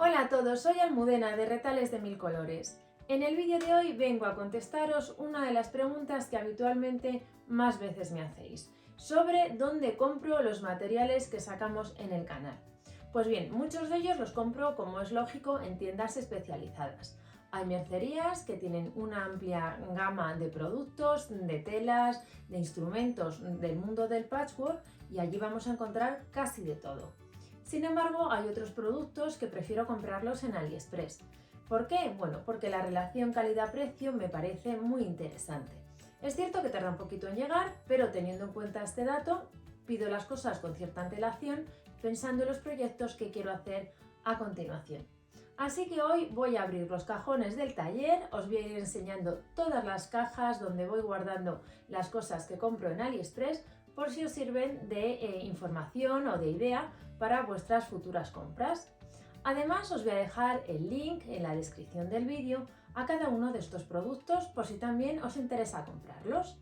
Hola a todos, soy Almudena de Retales de Mil Colores. En el vídeo de hoy vengo a contestaros una de las preguntas que habitualmente más veces me hacéis, sobre dónde compro los materiales que sacamos en el canal. Pues bien, muchos de ellos los compro, como es lógico, en tiendas especializadas. Hay mercerías que tienen una amplia gama de productos, de telas, de instrumentos del mundo del patchwork y allí vamos a encontrar casi de todo. Sin embargo, hay otros productos que prefiero comprarlos en AliExpress. ¿Por qué? Bueno, porque la relación calidad-precio me parece muy interesante. Es cierto que tarda un poquito en llegar, pero teniendo en cuenta este dato, pido las cosas con cierta antelación, pensando en los proyectos que quiero hacer a continuación. Así que hoy voy a abrir los cajones del taller, os voy a ir enseñando todas las cajas donde voy guardando las cosas que compro en AliExpress, por si os sirven de información o de idea para vuestras futuras compras. Además, os voy a dejar el link en la descripción del vídeo a cada uno de estos productos por si también os interesa comprarlos.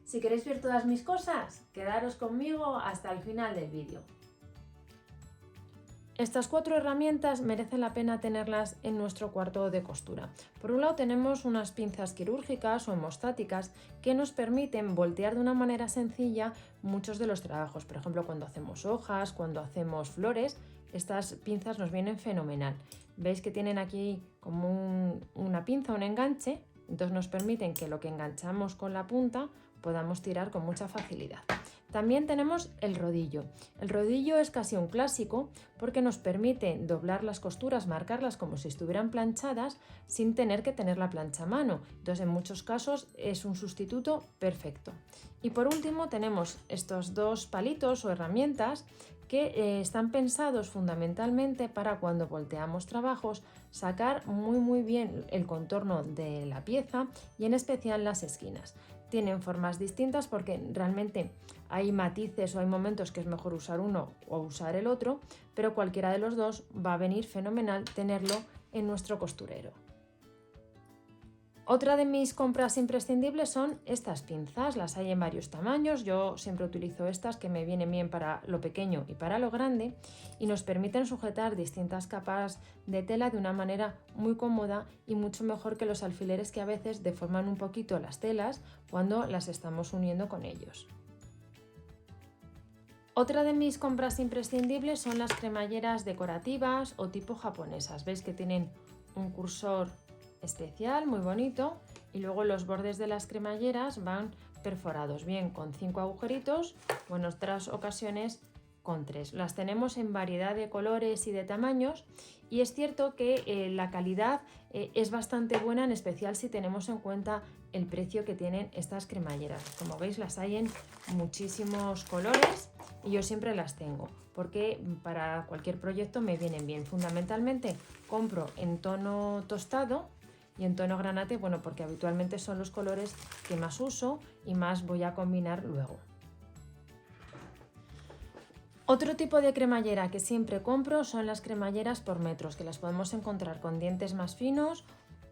Si queréis ver todas mis cosas, quedaros conmigo hasta el final del vídeo. Estas 4 herramientas merecen la pena tenerlas en nuestro cuarto de costura. Por un lado tenemos unas pinzas quirúrgicas o hemostáticas que nos permiten voltear de una manera sencilla muchos de los trabajos. Por ejemplo, cuando hacemos hojas, cuando hacemos flores, estas pinzas nos vienen fenomenal. Veis que tienen aquí como una pinza, un enganche, entonces nos permiten que lo que enganchamos con la punta podamos tirar con mucha facilidad. También tenemos el rodillo. El rodillo es casi un clásico porque nos permite doblar las costuras, marcarlas como si estuvieran planchadas sin tener que tener la plancha a mano. Entonces, en muchos casos es un sustituto perfecto. Y por último tenemos estos 2 palitos o herramientas que están pensados fundamentalmente para cuando volteamos trabajos sacar muy bien el contorno de la pieza y en especial las esquinas. Tienen formas distintas porque realmente hay matices o hay momentos que es mejor usar uno o usar el otro, pero cualquiera de los dos va a venir fenomenal tenerlo en nuestro costurero. Otra de mis compras imprescindibles son estas pinzas, las hay en varios tamaños, yo siempre utilizo estas que me vienen bien para lo pequeño y para lo grande y nos permiten sujetar distintas capas de tela de una manera muy cómoda y mucho mejor que los alfileres que a veces deforman un poquito las telas cuando las estamos uniendo con ellos. Otra de mis compras imprescindibles son las cremalleras decorativas o tipo japonesas, veis que tienen un cursor especial, muy bonito, y luego los bordes de las cremalleras van perforados, bien con 5 agujeritos o en otras ocasiones con 3. Las tenemos en variedad de colores y de tamaños y es cierto que la calidad es bastante buena, en especial si tenemos en cuenta el precio que tienen estas cremalleras. Como veis, las hay en muchísimos colores y yo siempre las tengo porque para cualquier proyecto me vienen bien. Fundamentalmente compro en tono tostado y en tono granate, bueno, porque habitualmente son los colores que más uso y más voy a combinar luego. Otro tipo de cremallera que siempre compro son las cremalleras por metros, que las podemos encontrar con dientes más finos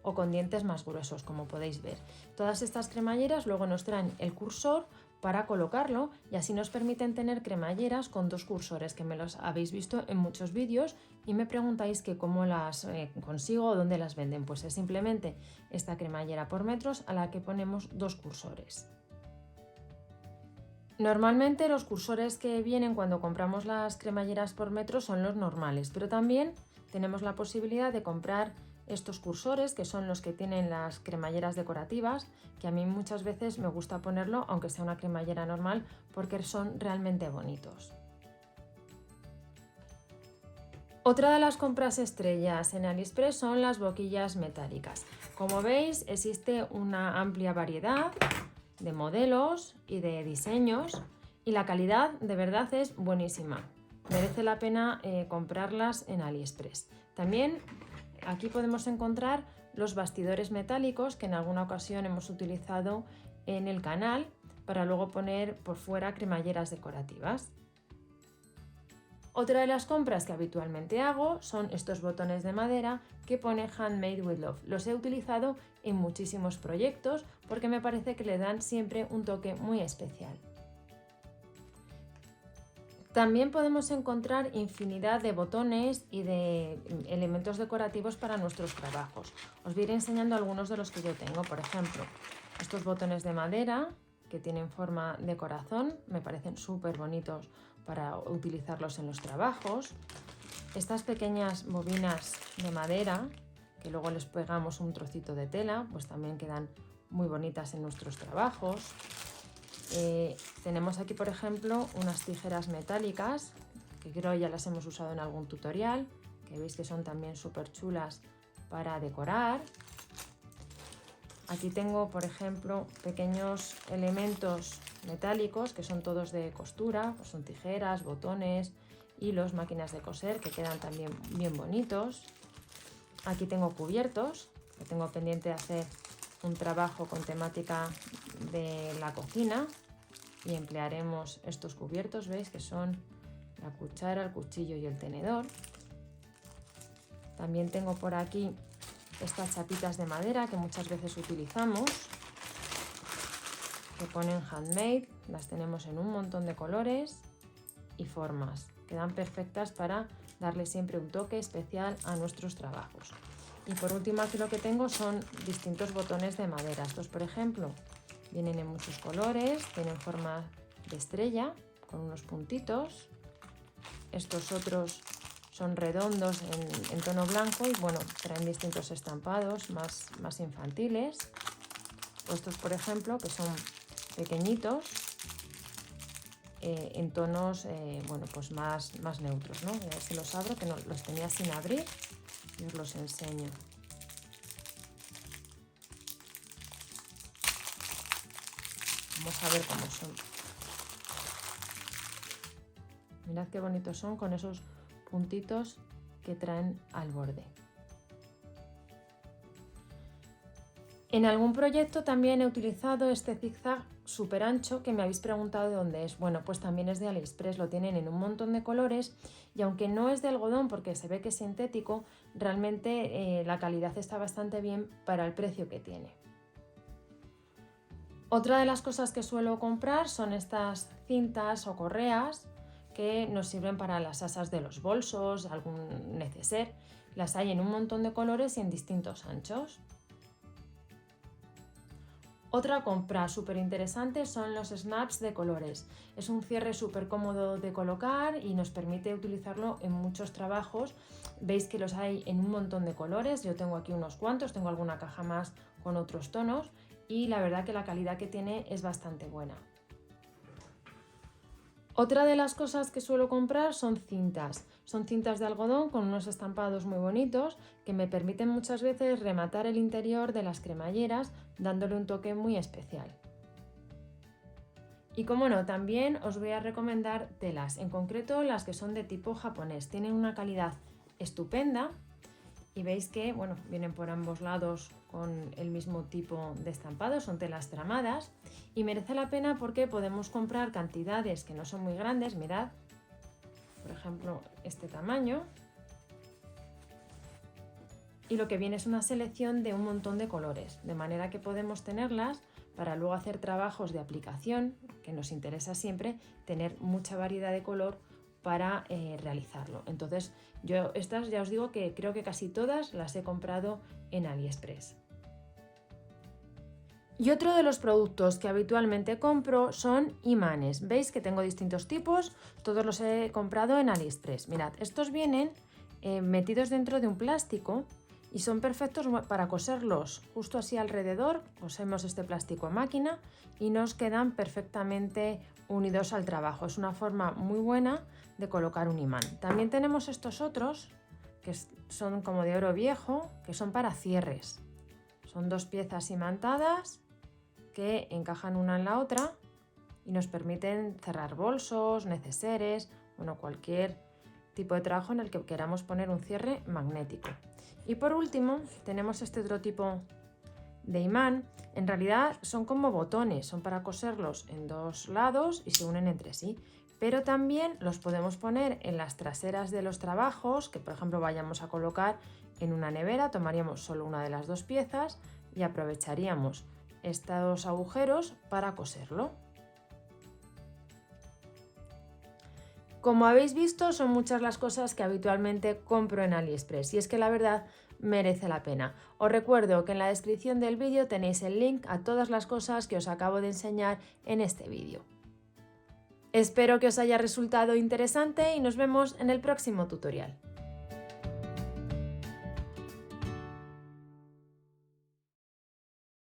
o con dientes más gruesos, como podéis ver. Todas estas cremalleras luego nos traen el cursor para colocarlo y así nos permiten tener cremalleras con 2 cursores, que me los habéis visto en muchos vídeos y me preguntáis que cómo las consigo o dónde las venden. Pues es simplemente esta cremallera por metros a la que ponemos 2 cursores. Normalmente los cursores que vienen cuando compramos las cremalleras por metro son los normales, pero también tenemos la posibilidad de comprar estos cursores, que son los que tienen las cremalleras decorativas, que a mí muchas veces me gusta ponerlo aunque sea una cremallera normal porque son realmente bonitos. Otra de las compras estrellas en AliExpress son las boquillas metálicas. Como veis, existe una amplia variedad de modelos y de diseños y la calidad de verdad es buenísima. Merece la pena comprarlas en AliExpress. También aquí podemos encontrar los bastidores metálicos que en alguna ocasión hemos utilizado en el canal para luego poner por fuera cremalleras decorativas. Otra de las compras que habitualmente hago son estos botones de madera que pone Handmade with Love. Los he utilizado en muchísimos proyectos porque me parece que le dan siempre un toque muy especial. También podemos encontrar infinidad de botones y de elementos decorativos para nuestros trabajos. Os voy a ir enseñando algunos de los que yo tengo. Por ejemplo, estos botones de madera que tienen forma de corazón, me parecen súper bonitos para utilizarlos en los trabajos. Estas pequeñas bobinas de madera, que luego les pegamos un trocito de tela, pues también quedan muy bonitas en nuestros trabajos. Tenemos aquí, por ejemplo, unas tijeras metálicas, que creo ya las hemos usado en algún tutorial, que veis que son también súper chulas para decorar. Aquí tengo, por ejemplo, pequeños elementos metálicos que son todos de costura, pues son tijeras, botones, hilos, máquinas de coser, que quedan también bien bonitos. Aquí tengo cubiertos, que tengo pendiente de hacer un trabajo con temática de la cocina y emplearemos estos cubiertos, veis que son la cuchara, el cuchillo y el tenedor. También tengo por aquí estas chapitas de madera que muchas veces utilizamos, que ponen handmade, las tenemos en un montón de colores y formas, quedan perfectas para darle siempre un toque especial a nuestros trabajos. Y por último, aquí lo que tengo son distintos botones de madera. Estos, por ejemplo, vienen en muchos colores, tienen forma de estrella con unos puntitos. Estos otros son redondos en tono blanco y bueno, traen distintos estampados más infantiles. Estos, por ejemplo, que son pequeñitos en tonos bueno, pues más neutros, ¿no? A ver si los abro, que no, los tenía sin abrir y os los enseño. Vamos a ver cómo son. Mirad qué bonitos son con esos puntitos que traen al borde. En algún proyecto también he utilizado este zigzag súper ancho que me habéis preguntado de dónde es. Bueno, pues también es de AliExpress, lo tienen en un montón de colores y aunque no es de algodón porque se ve que es sintético, realmente la calidad está bastante bien para el precio que tiene. Otra de las cosas que suelo comprar son estas cintas o correas que nos sirven para las asas de los bolsos, algún neceser. Las hay en un montón de colores y en distintos anchos. Otra compra súper interesante son los snaps de colores. Es un cierre súper cómodo de colocar y nos permite utilizarlo en muchos trabajos. Veis que los hay en un montón de colores. Yo tengo aquí unos cuantos, tengo alguna caja más con otros tonos y la verdad que la calidad que tiene es bastante buena. Otra de las cosas que suelo comprar son cintas. Son cintas de algodón con unos estampados muy bonitos que me permiten muchas veces rematar el interior de las cremalleras dándole un toque muy especial. Y como no, también os voy a recomendar telas, en concreto las que son de tipo japonés. Tienen una calidad estupenda y veis que bueno, vienen por ambos lados con el mismo tipo de estampado, son telas tramadas y merece la pena porque podemos comprar cantidades que no son muy grandes. Mirad, por ejemplo, este tamaño, y lo que viene es una selección de un montón de colores, de manera que podemos tenerlas para luego hacer trabajos de aplicación, que nos interesa siempre tener mucha variedad de color para realizarlo. Entonces yo estas ya os digo que creo que casi todas las he comprado en AliExpress. Y otro de los productos que habitualmente compro son imanes. Veis que tengo distintos tipos, todos los he comprado en AliExpress. Mirad, estos vienen metidos dentro de un plástico y son perfectos para coserlos justo así alrededor. Cosemos este plástico a máquina y nos quedan perfectamente unidos al trabajo. Es una forma muy buena de colocar un imán. También tenemos estos otros que son como de oro viejo, que son para cierres. Son dos piezas imantadas que encajan una en la otra y nos permiten cerrar bolsos, neceseres, bueno, cualquier tipo de trabajo en el que queramos poner un cierre magnético. Y por último tenemos este otro tipo de imán. En realidad son como botones, son para coserlos en dos lados y se unen entre sí, pero también los podemos poner en las traseras de los trabajos que por ejemplo vayamos a colocar en una nevera. Tomaríamos solo una de las dos piezas y aprovecharíamos estos agujeros para coserlo. Como habéis visto, son muchas las cosas que habitualmente compro en AliExpress y es que la verdad merece la pena. Os recuerdo que en la descripción del vídeo tenéis el link a todas las cosas que os acabo de enseñar en este vídeo. Espero que os haya resultado interesante y nos vemos en el próximo tutorial.